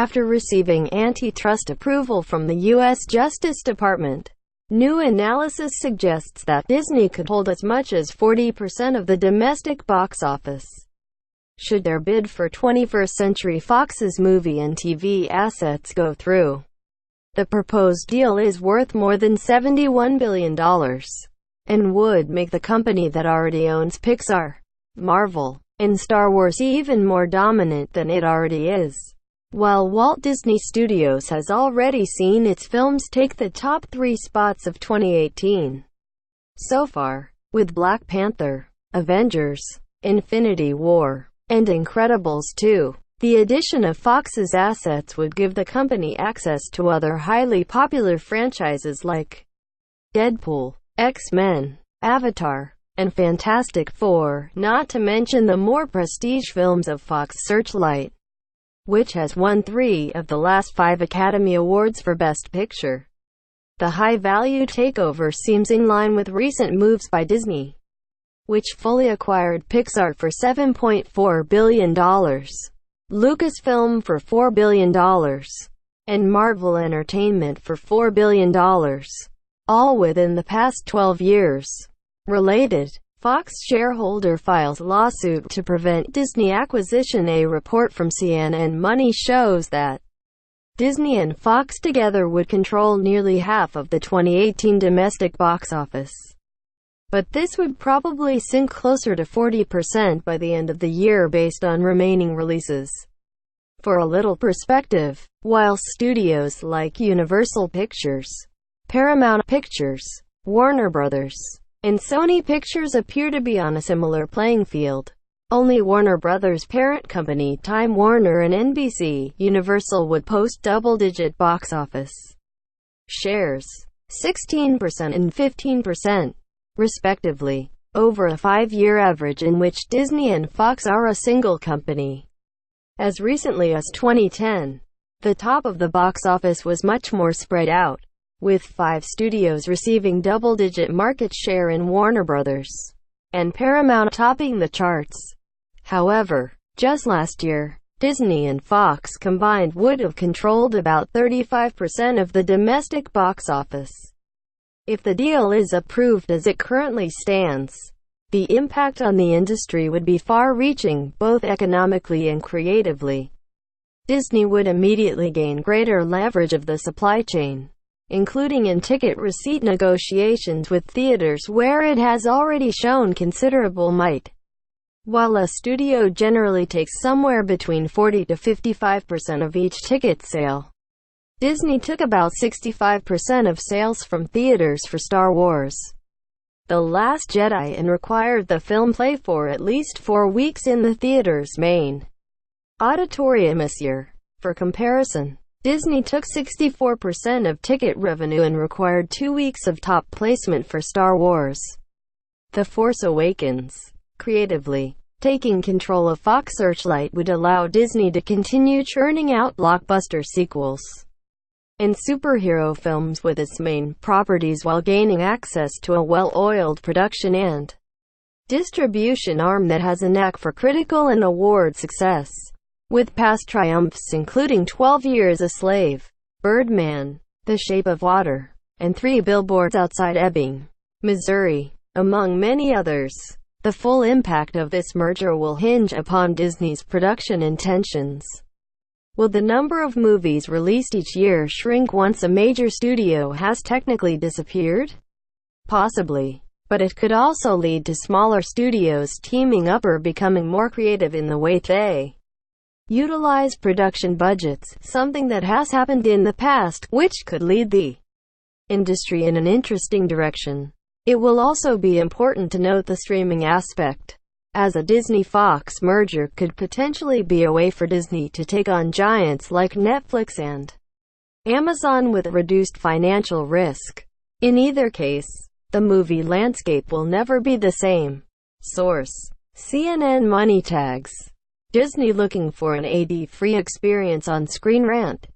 after receiving antitrust approval from the U.S. Justice Department. New analysis suggests that Disney could hold as much as 40% of the domestic box office should their bid for 21st Century Fox's movie and TV assets go through. The proposed deal is worth more than $71 billion and would make the company that already owns Pixar, Marvel, and Star Wars even more dominant than it already is. While Walt Disney Studios has already seen its films take the top 3 spots of 2018 so far, with Black Panther, Avengers, Infinity War, and Incredibles 2, the addition of Fox's assets would give the company access to other highly popular franchises like Deadpool, X-Men, Avatar, and Fantastic Four, not to mention the more prestige films of Fox Searchlight, which has won 3 of the last 5 Academy Awards for Best Picture. The high-value takeover seems in line with recent moves by Disney, which fully acquired Pixar for $7.4 billion, Lucasfilm for $4 billion, and Marvel Entertainment for $4 billion, all within the past 12 years. Related, Fox shareholder files lawsuit to prevent Disney acquisition. A report from CNN Money shows that Disney and Fox together would control nearly half of the 2018 domestic box office. But this would probably sink closer to 40% by the end of the year based on remaining releases. For a little perspective, while studios like Universal Pictures, Paramount Pictures, Warner Brothers, and Sony Pictures appear to be on a similar playing field, only Warner Brothers' parent company Time Warner and NBC Universal would post double-digit box office shares, 16% and 15%, respectively, over a 5-year average in which Disney and Fox are a single company. As recently as 2010, the top of the box office was much more spread out, with 5 studios receiving double-digit market share in Warner Brothers and Paramount topping the charts. However, just last year, Disney and Fox combined would have controlled about 35% of the domestic box office. If the deal is approved as it currently stands, the impact on the industry would be far-reaching, both economically and creatively. Disney would immediately gain greater leverage of the supply chain, including in ticket receipt negotiations with theaters where it has already shown considerable might. While a studio generally takes somewhere between 40 to 55% of each ticket sale, Disney took about 65% of sales from theaters for Star Wars: The Last Jedi and required the film play for at least 4 weeks in the theater's main auditorium this year. For comparison, Disney took 64% of ticket revenue and required 2 weeks of top placement for Star Wars: The Force Awakens. Creatively, taking control of Fox Searchlight would allow Disney to continue churning out blockbuster sequels and superhero films with its main properties while gaining access to a well-oiled production and distribution arm that has a knack for critical and award success, with past triumphs including 12 Years a Slave, Birdman, The Shape of Water, and 3 Billboards Outside Ebbing, Missouri, among many others. The full impact of this merger will hinge upon Disney's production intentions. Will the number of movies released each year shrink once a major studio has technically disappeared? Possibly. But it could also lead to smaller studios teaming up or becoming more creative in the way they utilize production budgets, something that has happened in the past, which could lead the industry in an interesting direction. It will also be important to note the streaming aspect, as a Disney-Fox merger could potentially be a way for Disney to take on giants like Netflix and Amazon with reduced financial risk. In either case, the movie landscape will never be the same. Source: CNN Money tags. Disney looking for an ad-free experience on Screen Rant.